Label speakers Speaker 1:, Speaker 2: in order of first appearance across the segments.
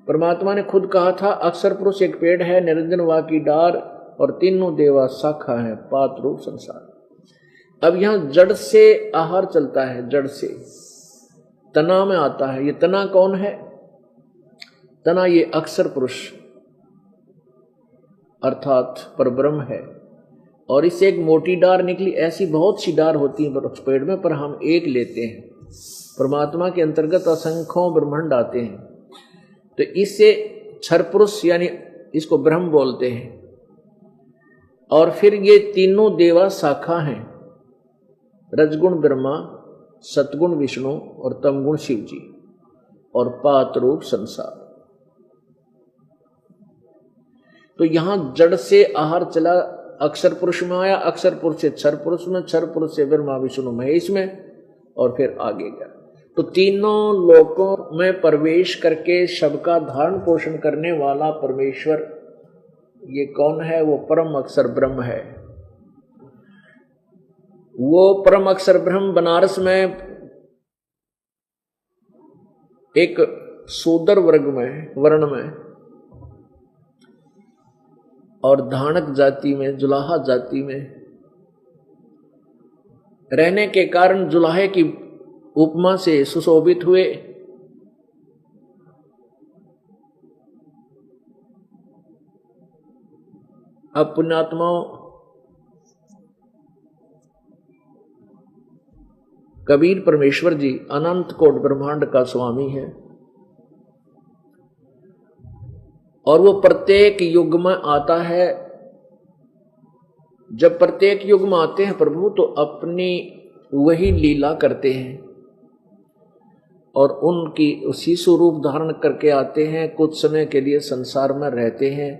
Speaker 1: परमात्मा ने खुद कहा था, अक्षर पुरुष एक पेड़ है, निरंजन वा की डार, और तीनों देवा शाखा है, पात रूप संसार। अब यहां जड़ से आहार चलता है, जड़ से तना में आता है। ये तना कौन है? तना ये अक्षर पुरुष अर्थात परब्रह्म है, और इससे एक मोटी डार निकली। ऐसी बहुत सी डार होती है पेड़ में, पर हम एक लेते हैं। परमात्मा के अंतर्गत असंख्यों ब्रह्मांड आते हैं, तो इससे क्षर पुरुष यानी इसको ब्रह्म बोलते हैं। और फिर ये तीनों देवा शाखा हैं, रजगुण ब्रह्मा, सतगुण विष्णु और तमगुण शिव जी, और पात रूप संसार। तो यहां जड़ से आहार चला, अक्षर पुरुष में आया, अक्षर पुरुष से क्षर पुरुष में, क्षर पुरुष से ब्रह्मा विष्णु महेश में, और फिर आगे गया। तो तीनों लोकों में प्रवेश करके सबका धारण पोषण करने वाला परमेश्वर ये कौन है? वो परम अक्षर ब्रह्म है। वो परम अक्षर ब्रह्म बनारस में एक शूद्र वर्ग में, वर्ण में, और धानक जाति में, जुलाहा जाति में रहने के कारण जुलाहे की उपमा से सुशोभित हुए। अब पुण्यात्माओं, कबीर परमेश्वर जी अनंत कोट ब्रह्मांड का स्वामी है, और वो प्रत्येक युग में आता है। जब प्रत्येक युग में आते हैं प्रभु, तो अपनी वही लीला करते हैं, और उनकी उसी स्वरूप धारण करके आते हैं। कुछ समय के लिए संसार में रहते हैं,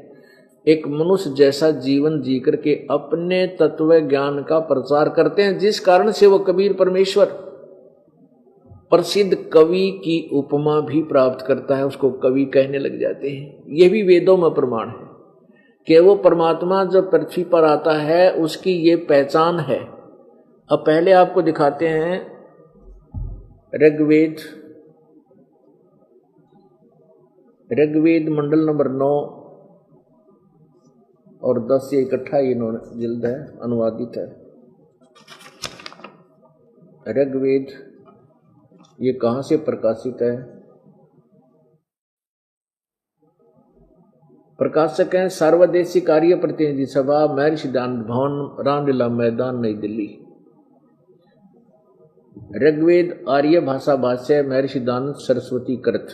Speaker 1: एक मनुष्य जैसा जीवन जी करके अपने तत्व ज्ञान का प्रचार करते हैं, जिस कारण से वो कबीर परमेश्वर प्रसिद्ध कवि की उपमा भी प्राप्त करता है, उसको कवि कहने लग जाते हैं। ये भी वेदों में प्रमाण है कि वो परमात्मा जब पृथ्वी पर आता है उसकी ये पहचान है। अब पहले आपको दिखाते हैं ऋग्वेद मंडल नंबर 9 और 10 से इकट्ठा ये जिल्द है, अनुवादित है। ऋग्वेद ये कहाँ से प्रकाशित है? प्रकाशक हैं सर्वदेशी कार्य प्रतिनिधि सभा, महर्षि सिद्धांत भवन, रामलीला मैदान, नई दिल्ली। ऋग्वेद आर्य भाषा भाष्य, महर्षि सिद्धांत सरस्वती कृत।